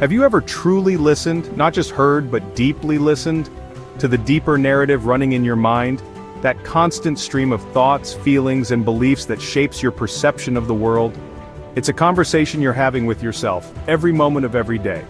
Have you ever truly listened, not just heard, but deeply listened, to the deeper narrative running in your mind? That constant stream of thoughts, feelings, and beliefs that shapes your perception of the world? It's a conversation you're having with yourself, every moment of every day.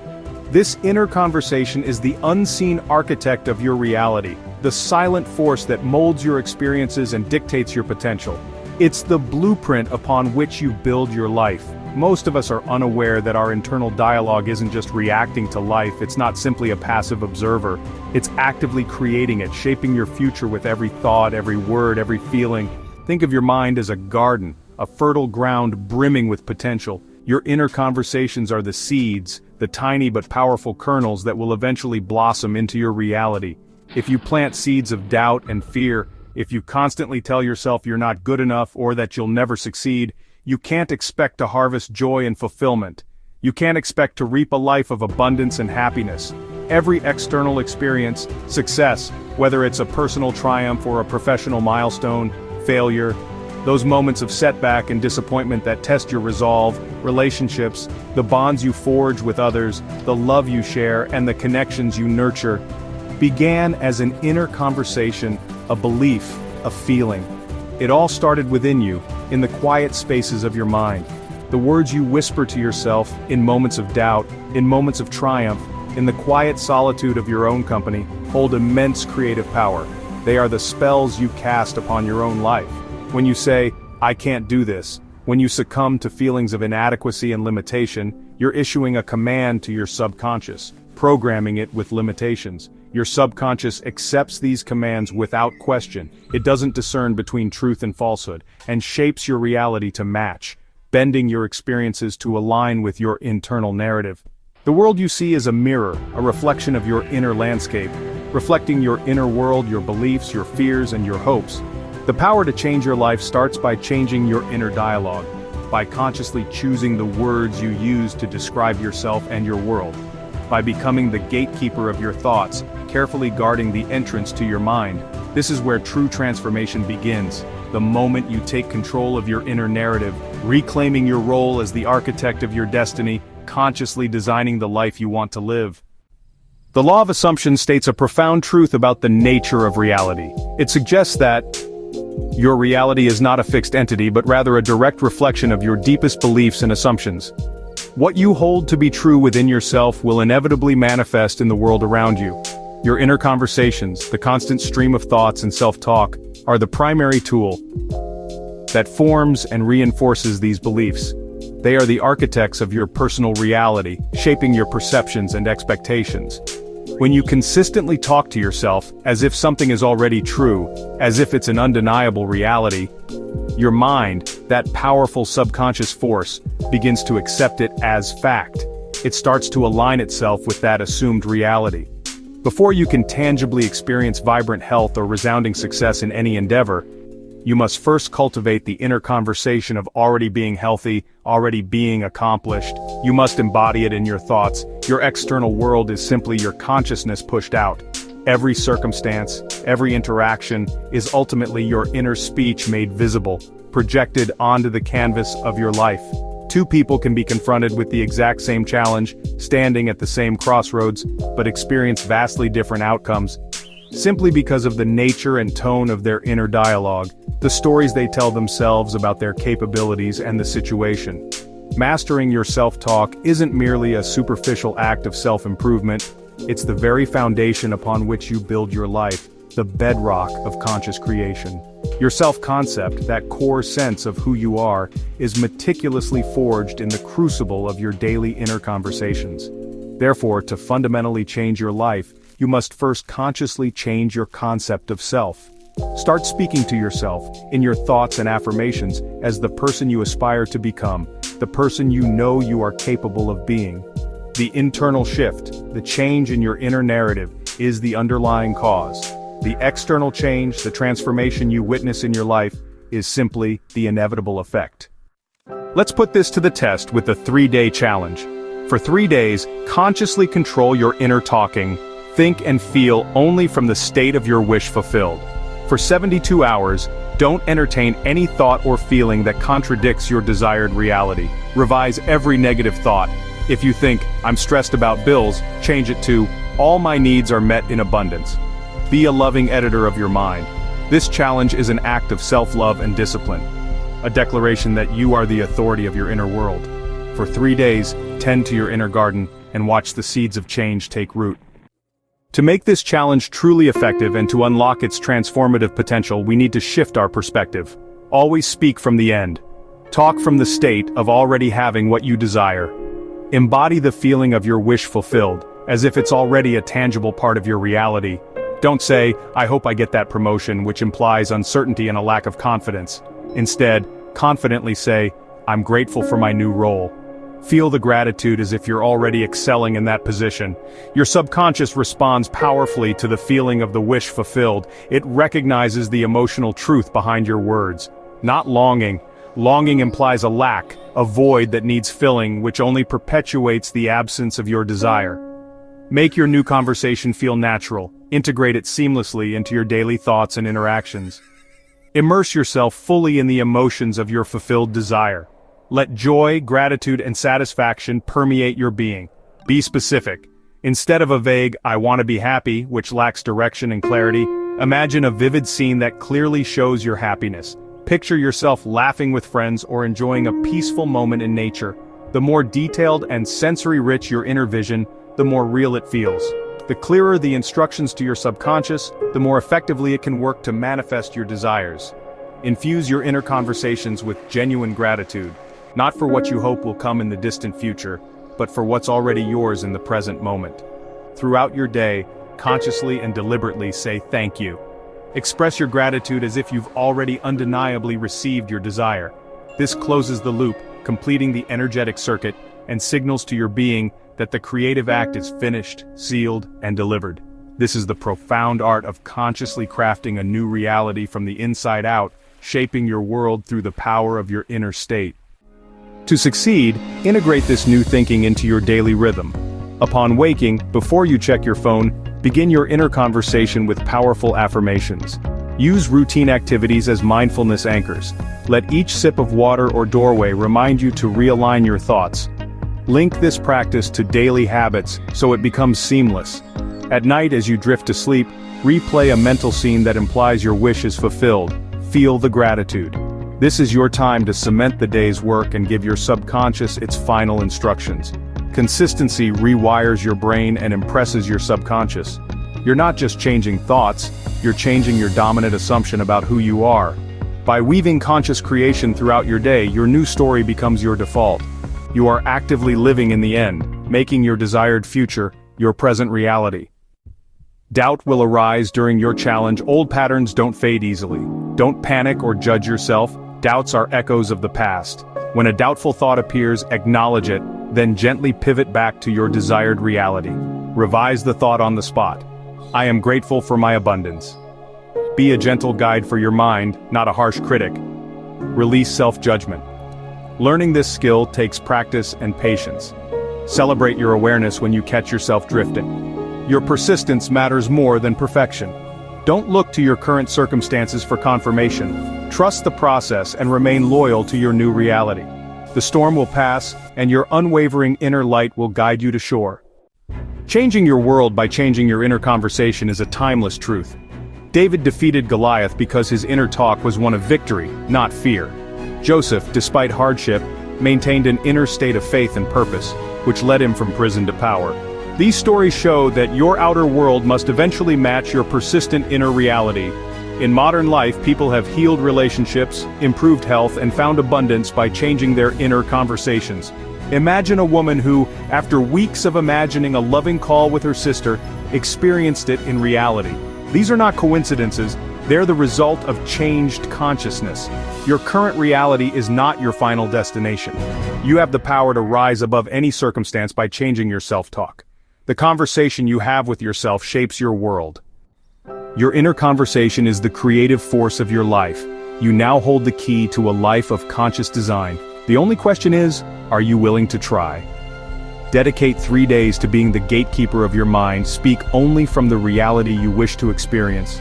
This inner conversation is the unseen architect of your reality, the silent force that molds your experiences and dictates your potential. It's the blueprint upon which you build your life. Most of us are unaware that our internal dialogue isn't just reacting to life, it's not simply a passive observer. It's actively creating it, shaping your future with every thought, every word, every feeling. Think of your mind as a garden, a fertile ground brimming with potential. Your inner conversations are the seeds, the tiny but powerful kernels that will eventually blossom into your reality. If you plant seeds of doubt and fear, if you constantly tell yourself you're not good enough or that you'll never succeed, you can't expect to harvest joy and fulfillment. You can't expect to reap a life of abundance and happiness. Every external experience, success, whether it's a personal triumph or a professional milestone, failure, those moments of setback and disappointment that test your resolve, relationships, the bonds you forge with others, the love you share, and the connections you nurture, began as an inner conversation, a belief, a feeling. It all started within you, in the quiet spaces of your mind. The words you whisper to yourself in moments of doubt, in moments of triumph, in the quiet solitude of your own company, hold immense creative power. They are the spells you cast upon your own life. When you say, "I can't do this," when you succumb to feelings of inadequacy and limitation, you're issuing a command to your subconscious, programming it with limitations. Your subconscious accepts these commands without question. It doesn't discern between truth and falsehood, and shapes your reality to match, bending your experiences to align with your internal narrative. The world you see is a mirror, a reflection of your inner landscape, reflecting your inner world, your beliefs, your fears, and your hopes. The power to change your life starts by changing your inner dialogue, by consciously choosing the words you use to describe yourself and your world, by becoming the gatekeeper of your thoughts, carefully guarding the entrance to your mind. This is where true transformation begins, the moment you take control of your inner narrative, reclaiming your role as the architect of your destiny, consciously designing the life you want to live. The law of assumption states a profound truth about the nature of reality. It suggests that your reality is not a fixed entity, but rather a direct reflection of your deepest beliefs and assumptions. What you hold to be true within yourself will inevitably manifest in the world around you. Your inner conversations, the constant stream of thoughts and self-talk, are the primary tool that forms and reinforces these beliefs. They are the architects of your personal reality, shaping your perceptions and expectations. When you consistently talk to yourself as if something is already true, as if it's an undeniable reality, your mind, that powerful subconscious force, begins to accept it as fact. It starts to align itself with that assumed reality. Before you can tangibly experience vibrant health or resounding success in any endeavor, you must first cultivate the inner conversation of already being healthy, already being accomplished. You must embody it in your thoughts. Your external world is simply your consciousness pushed out. Every circumstance, every interaction, is ultimately your inner speech made visible, projected onto the canvas of your life. Two people can be confronted with the exact same challenge, standing at the same crossroads, but experience vastly different outcomes, simply because of the nature and tone of their inner dialogue, the stories they tell themselves about their capabilities and the situation. Mastering your self-talk isn't merely a superficial act of self-improvement, it's the very foundation upon which you build your life, the bedrock of conscious creation. Your self-concept, that core sense of who you are, is meticulously forged in the crucible of your daily inner conversations. Therefore, to fundamentally change your life, you must first consciously change your concept of self. Start speaking to yourself, in your thoughts and affirmations, as the person you aspire to become, the person you know you are capable of being. The internal shift, the change in your inner narrative, is the underlying cause. The external change, the transformation you witness in your life, is simply the inevitable effect. Let's put this to the test with the 3-day challenge. For 3 days, consciously control your inner talking, think and feel only from the state of your wish fulfilled. For 72 hours, don't entertain any thought or feeling that contradicts your desired reality. Revise every negative thought. If you think, I'm stressed about bills, change it to, all my needs are met in abundance. Be a loving editor of your mind. This challenge is an act of self-love and discipline. A declaration that you are the authority of your inner world. For 3 days, tend to your inner garden and watch the seeds of change take root. To make this challenge truly effective and to unlock its transformative potential, we need to shift our perspective. Always speak from the end. Talk from the state of already having what you desire. Embody the feeling of your wish fulfilled, as if it's already a tangible part of your reality. Don't say, I hope I get that promotion, which implies uncertainty and a lack of confidence. Instead, confidently say, I'm grateful for my new role. Feel the gratitude as if you're already excelling in that position. Your subconscious responds powerfully to the feeling of the wish fulfilled. It recognizes the emotional truth behind your words. Not longing. Longing implies a lack, a void that needs filling, which only perpetuates the absence of your desire. Make your new conversation feel natural. Integrate it seamlessly into your daily thoughts and interactions. Immerse yourself fully in the emotions of your fulfilled desire. Let joy, gratitude, and satisfaction permeate your being. Be specific. Instead of a vague, I want to be happy, which lacks direction and clarity, imagine a vivid scene that clearly shows your happiness. Picture yourself laughing with friends or enjoying a peaceful moment in nature. The more detailed and sensory-rich your inner vision, the more real it feels. The clearer the instructions to your subconscious, the more effectively it can work to manifest your desires. Infuse your inner conversations with genuine gratitude. Not for what you hope will come in the distant future, but for what's already yours in the present moment. Throughout your day, consciously and deliberately say thank you. Express your gratitude as if you've already undeniably received your desire. This closes the loop, completing the energetic circuit, and signals to your being that the creative act is finished, sealed, and delivered. This is the profound art of consciously crafting a new reality from the inside out, shaping your world through the power of your inner state. To succeed, integrate this new thinking into your daily rhythm. Upon waking, before you check your phone, begin your inner conversation with powerful affirmations. Use routine activities as mindfulness anchors. Let each sip of water or doorway remind you to realign your thoughts. Link this practice to daily habits so it becomes seamless. At night as you drift to sleep, replay a mental scene that implies your wish is fulfilled. Feel the gratitude. This is your time to cement the day's work and give your subconscious its final instructions. Consistency rewires your brain and impresses your subconscious. You're not just changing thoughts, you're changing your dominant assumption about who you are. By weaving conscious creation throughout your day, your new story becomes your default. You are actively living in the end, making your desired future your present reality. Doubt will arise during your challenge. Old patterns don't fade easily. Don't panic or judge yourself. Doubts are echoes of the past. When a doubtful thought appears, acknowledge it, then gently pivot back to your desired reality. Revise the thought on the spot. I am grateful for my abundance. Be a gentle guide for your mind, not a harsh critic. Release self-judgment. Learning this skill takes practice and patience. Celebrate your awareness when you catch yourself drifting. Your persistence matters more than perfection. Don't look to your current circumstances for confirmation. Trust the process and remain loyal to your new reality. The storm will pass, and your unwavering inner light will guide you to shore. Changing your world by changing your inner conversation is a timeless truth. David defeated Goliath because his inner talk was one of victory, not fear. Joseph, despite hardship, maintained an inner state of faith and purpose, which led him from prison to power. These stories show that your outer world must eventually match your persistent inner reality. In modern life, people have healed relationships, improved health, and found abundance by changing their inner conversations. Imagine a woman who, after weeks of imagining a loving call with her sister, experienced it in reality. These are not coincidences, they're the result of changed consciousness. Your current reality is not your final destination. You have the power to rise above any circumstance by changing your self-talk. The conversation you have with yourself shapes your world. Your inner conversation is the creative force of your life. You now hold the key to a life of conscious design. The only question is, are you willing to try? Dedicate 3 days to being the gatekeeper of your mind. Speak only from the reality you wish to experience.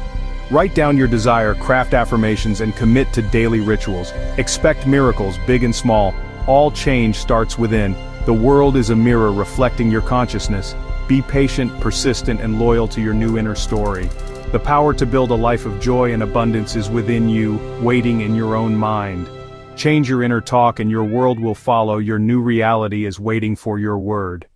Write down your desire, craft affirmations, and commit to daily rituals. Expect miracles, big and small. All change starts within. The world is a mirror reflecting your consciousness. Be patient, persistent, and loyal to your new inner story. The power to build a life of joy and abundance is within you, waiting in your own mind. Change your inner talk and your world will follow. Your new reality is waiting for your word.